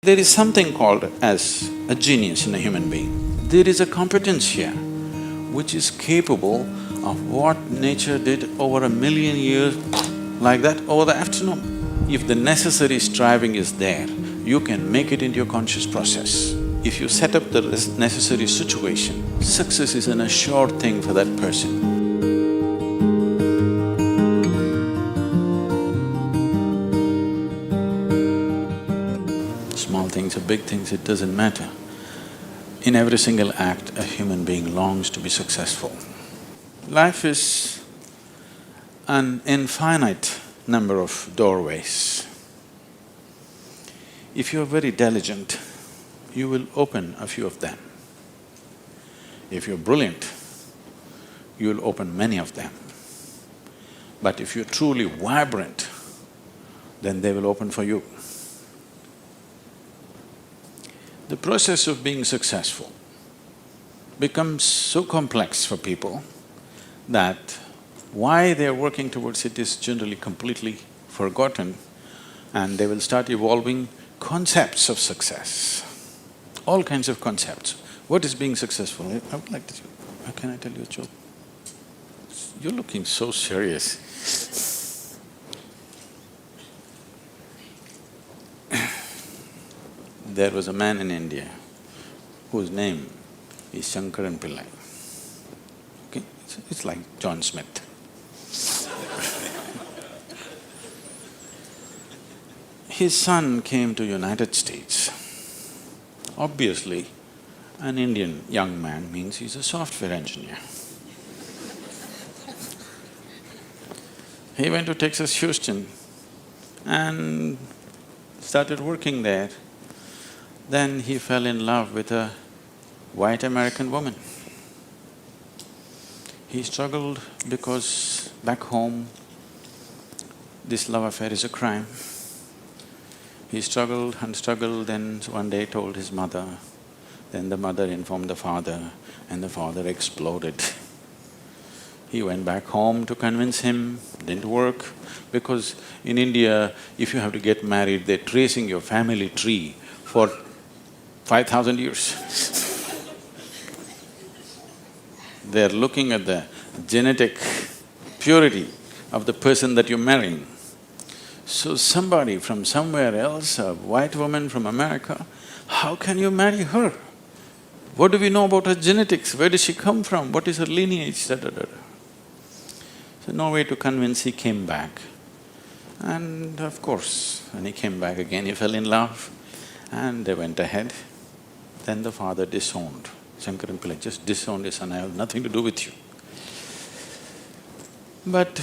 There is something called as a genius in a human being. There is a competence here which is capable of what nature did over 1,000,000 years, like that, over the afternoon. If the necessary striving is there, you can make it into your conscious process. If you set up the necessary situation, success is an assured thing for that person. Small things or big things, it doesn't matter. In every single act, a human being longs to be successful. Life is an infinite number of doorways. If you're very diligent, you will open a few of them. If you're brilliant, you'll open many of them. But if you're truly vibrant, then they will open for you. The process of being successful becomes so complex for people that why they're working towards it is generally completely forgotten, and they will start evolving concepts of success, all kinds of concepts. What is being successful? I would like to… Can I tell you a joke? You're looking so serious. There was a man in India whose name is Shankaran Pillai. Okay, it's like John Smith. His son came to United States. Obviously, an Indian young man means he's a software engineer. He went to Texas, Houston and started working there. Then he fell in love with a white American woman. He struggled because back home, this love affair is a crime. He struggled and struggled, then one day told his mother, then the mother informed the father, and the father exploded. He went back home to convince him, didn't work, because in India, if you have to get married, they're tracing your family tree for 5,000 years. They're looking at the genetic purity of the person that you're marrying. So somebody from somewhere else, a white woman from America, how can you marry her? What do we know about her genetics? Where does she come from? What is her lineage? Da, da, da. So no way to convince, he came back. And of course, when he came back again, he fell in love and they went ahead. Then the father disowned. Shankaran Pillai just disowned his son, I have nothing to do with you. But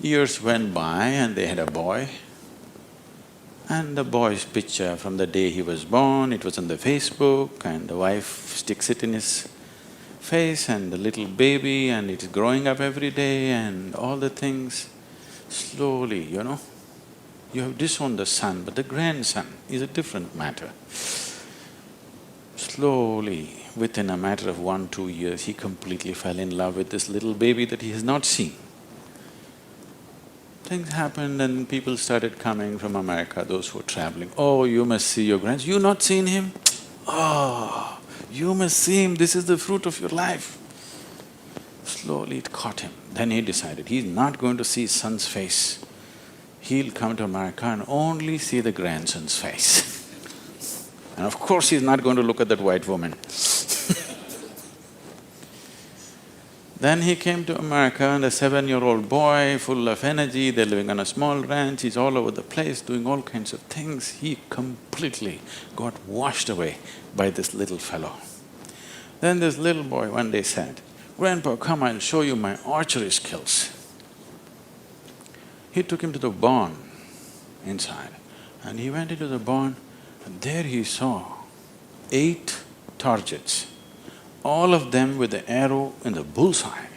years went by and they had a boy. And the boy's picture from the day he was born, it was on the Facebook, and the wife sticks it in his face, and the little baby, and it is growing up every day and all the things. Slowly, you know, you have disowned the son, but the grandson is a different matter. Slowly, within a matter of 1-2 years, he completely fell in love with this little baby that he has not seen. Things happened and people started coming from America, those who were traveling. Oh, you must see your grandson. You not seen him? Oh, you must see him, this is the fruit of your life. Slowly it caught him. Then he decided he's not going to see his son's face. He'll come to America and only see the grandson's face. And of course he's not going to look at that white woman. Then he came to America and a 7-year-old boy, full of energy, they're living on a small ranch, he's all over the place doing all kinds of things. He completely got washed away by this little fellow. Then this little boy one day said, "Grandpa, come, I'll show you my archery skills." He took him to the barn inside and he went into the barn and there he saw 8 targets, all of them with the arrow in the bullseye.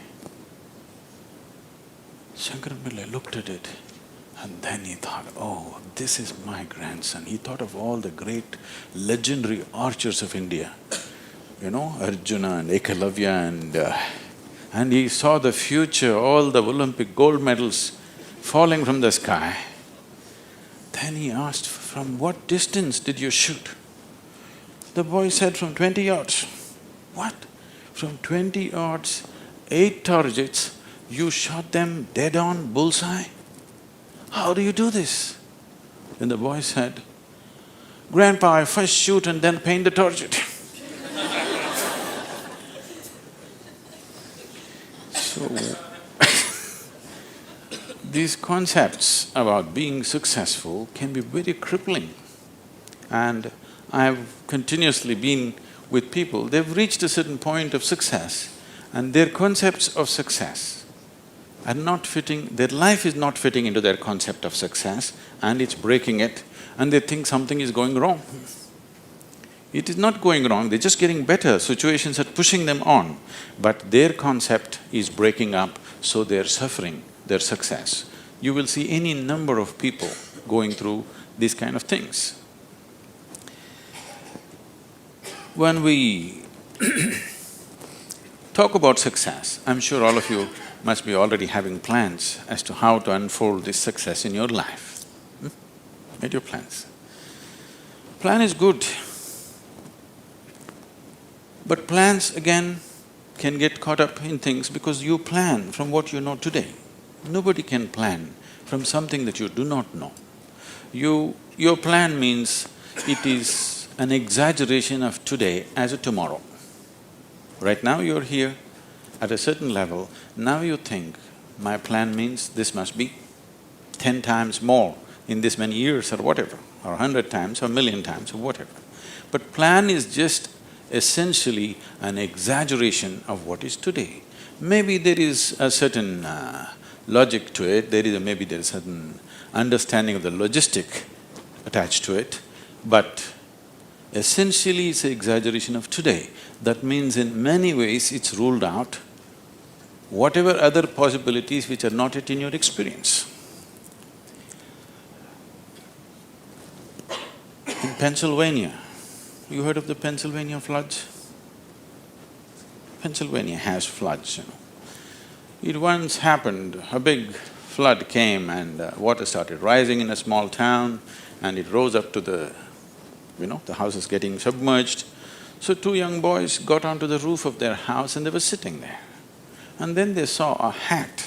Shankaran Pillai looked at it and then he thought, oh, this is my grandson. He thought of all the great legendary archers of India, you know, Arjuna and Ekalavya and he saw the future, all the Olympic gold medals falling from the sky. Then he asked "From what distance did you shoot?" The boy said, "From 20 yards. "What? From 20 yards, 8 targets, you shot them dead on, bullseye? How do you do this?" Then the boy said, "Grandpa, I first shoot and then paint the target." So, these concepts about being successful can be very crippling. And I've continuously been with people, they've reached a certain point of success and their concepts of success are not fitting, their life is not fitting into their concept of success and it's breaking it and they think something is going wrong. It is not going wrong, they're just getting better, situations are pushing them on, but their concept is breaking up, so they're suffering their success. You will see any number of people going through these kind of things. When we talk about success, I'm sure all of you must be already having plans as to how to unfold this success in your life. Made your plans. Plan is good, but plans again can get caught up in things because you plan from what you know today. Nobody can plan from something that you do not know. Your plan means it is an exaggeration of today as a tomorrow. Right now you're here at a certain level, now you think, my plan means this must be 10 times more in this many years or whatever, or 100 times or 1,000,000 times or whatever. But plan is just essentially an exaggeration of what is today. Maybe there is a certain logic to it, maybe there is a certain understanding of the logistic attached to it, but essentially it's an exaggeration of today. That means in many ways it's ruled out whatever other possibilities which are not yet in your experience. In Pennsylvania, you heard of the Pennsylvania floods? Pennsylvania has floods, It once happened, a big flood came and water started rising in a small town and it rose up to the houses getting submerged. So 2 young boys got onto the roof of their house and they were sitting there. And then they saw a hat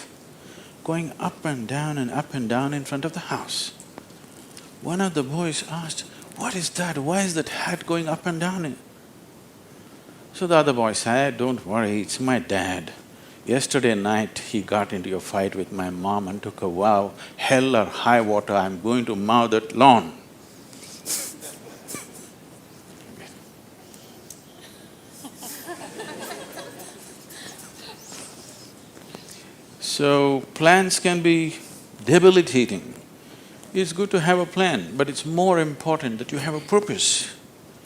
going up and down in front of the house. One of the boys asked, "What is that? Why is that hat going up and down?" So the other boy said, "Don't worry, it's my dad. Yesterday night he got into a fight with my mom and took a vow, hell or high water, I'm going to mow that lawn." So, plans can be debilitating. It's good to have a plan, but it's more important that you have a purpose.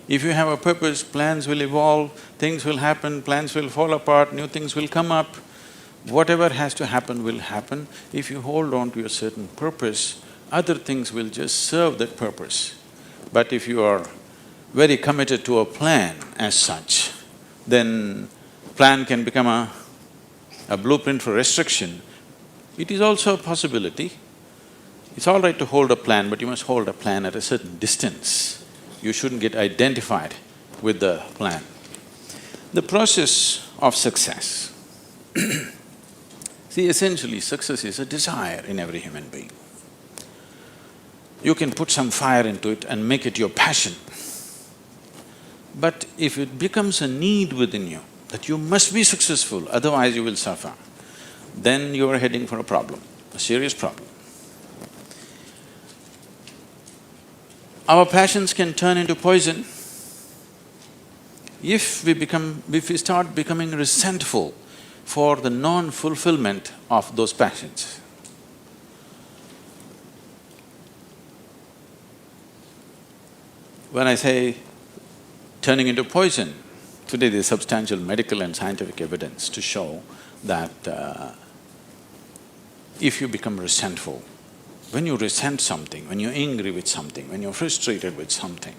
If you have a purpose, plans will evolve, things will happen, plans will fall apart, new things will come up. Whatever has to happen will happen. If you hold on to a certain purpose, other things will just serve that purpose. But if you are very committed to a plan as such, then plan can become a blueprint for restriction. It is also a possibility. It's all right to hold a plan, but you must hold a plan at a certain distance. You shouldn't get identified with the plan. The process of success. See, essentially success is a desire in every human being. You can put some fire into it and make it your passion. But if it becomes a need within you, that you must be successful, otherwise you will suffer, then you are heading for a problem, a serious problem. Our passions can turn into poison if we start becoming resentful for the non-fulfillment of those passions. When I say turning into poison, today there's substantial medical and scientific evidence to show that if you become resentful, when you resent something, when you're angry with something, when you're frustrated with something,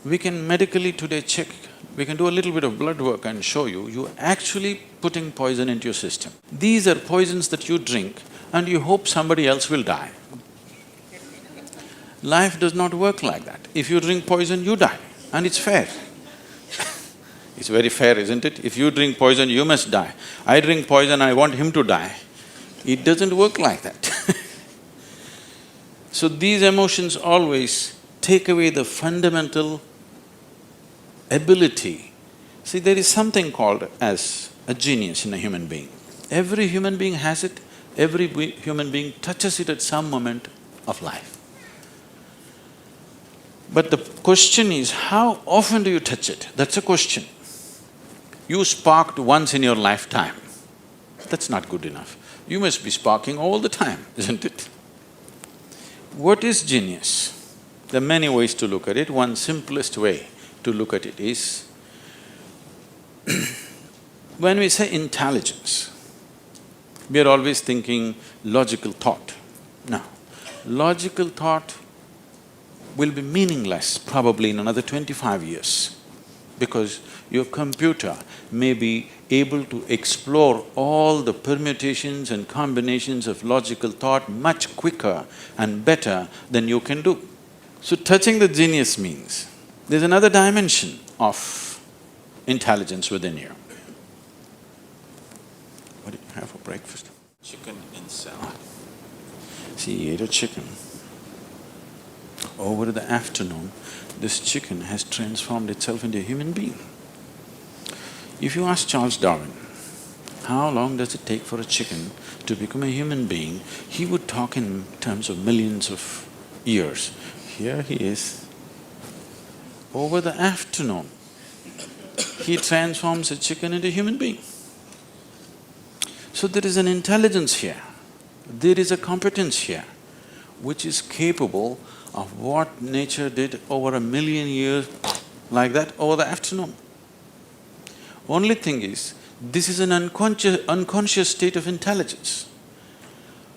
we can medically today check, we can do a little bit of blood work and show you're actually putting poison into your system. These are poisons that you drink and you hope somebody else will die. Life does not work like that. If you drink poison, you die, and it's fair. It's very fair, isn't it? If you drink poison, you must die. I drink poison, I want him to die. It doesn't work like that. So these emotions always take away the fundamental ability. See, there is something called as a genius in a human being. Every human being has it, every human being touches it at some moment of life. But the question is, how often do you touch it? That's a question. You sparked once in your lifetime. That's not good enough. You must be sparking all the time, isn't it? What is genius? There are many ways to look at it. One simplest way to look at it is, when we say intelligence, we are always thinking logical thought. No, logical thought will be meaningless probably in another 25 years, because your computer may be able to explore all the permutations and combinations of logical thought much quicker and better than you can do. So touching the genius means there's another dimension of intelligence within you. What did you have for breakfast? Chicken in salad. See, he ate a chicken. Over the afternoon, this chicken has transformed itself into a human being. If you ask Charles Darwin, how long does it take for a chicken to become a human being, he would talk in terms of millions of years. Here he is. Over the afternoon, he transforms a chicken into a human being. So there is an intelligence here, there is a competence here, which is capable of what nature did over 1,000,000 years like that over the afternoon. Only thing is, this is an unconscious state of intelligence.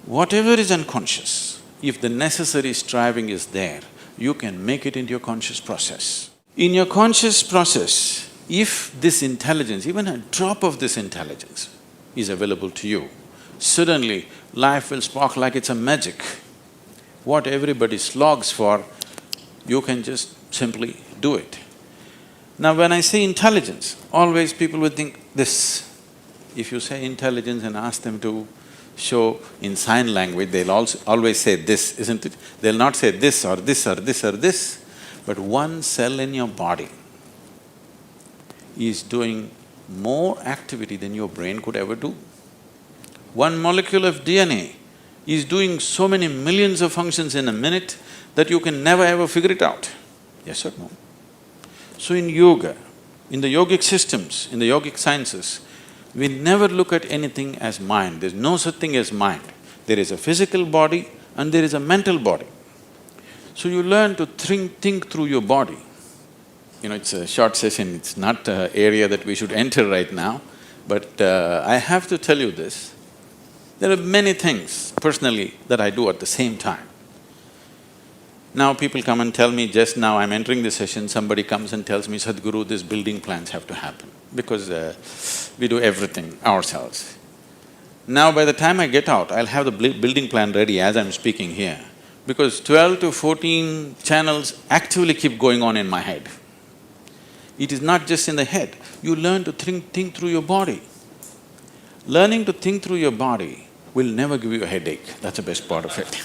Whatever is unconscious, if the necessary striving is there, you can make it into your conscious process. In your conscious process, if this intelligence, even a drop of this intelligence is available to you, suddenly life will spark like it's a magic. What everybody slogs for, you can just simply do it. Now when I say intelligence, always people will think this. If you say intelligence and ask them to show in sign language, they'll also always say this, isn't it? They'll not say this or this or this or this, but one cell in your body is doing more activity than your brain could ever do. One molecule of DNA is doing so many millions of functions in a minute that you can never ever figure it out. Yes or no? So in yoga, in the yogic systems, in the yogic sciences, we never look at anything as mind. There's no such thing as mind. There is a physical body and there is a mental body. So you learn to think through your body. You know, it's a short session, it's not an area that we should enter right now, but I have to tell you this. There are many things personally that I do at the same time. Now people come and tell me, just now I'm entering the session, somebody comes and tells me, Sadhguru, these building plans have to happen, because we do everything ourselves. Now by the time I get out, I'll have the building plan ready as I'm speaking here, because 12 to 14 channels actively keep going on in my head. It is not just in the head, you learn to think through your body. Learning to think through your body will never give you a headache, that's the best part of it.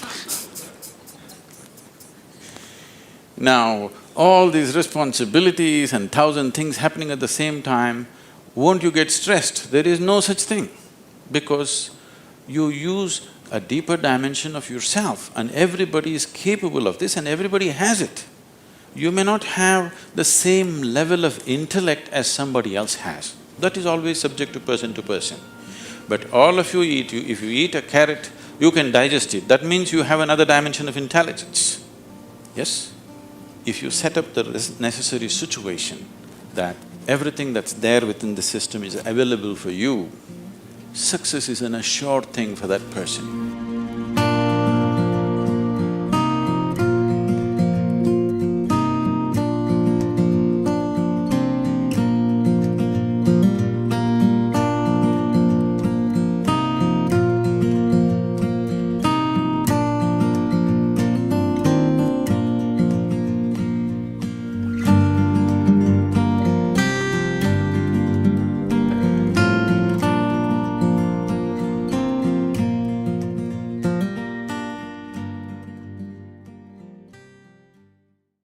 Now, all these responsibilities and 1,000 things happening at the same time, won't you get stressed? There is no such thing, because you use a deeper dimension of yourself and everybody is capable of this and everybody has it. You may not have the same level of intellect as somebody else has, that is always subject to person. But all of you eat, if you eat a carrot, you can digest it, that means you have another dimension of intelligence, yes? If you set up the necessary situation that everything that's there within the system is available for you, success is an assured thing for that person.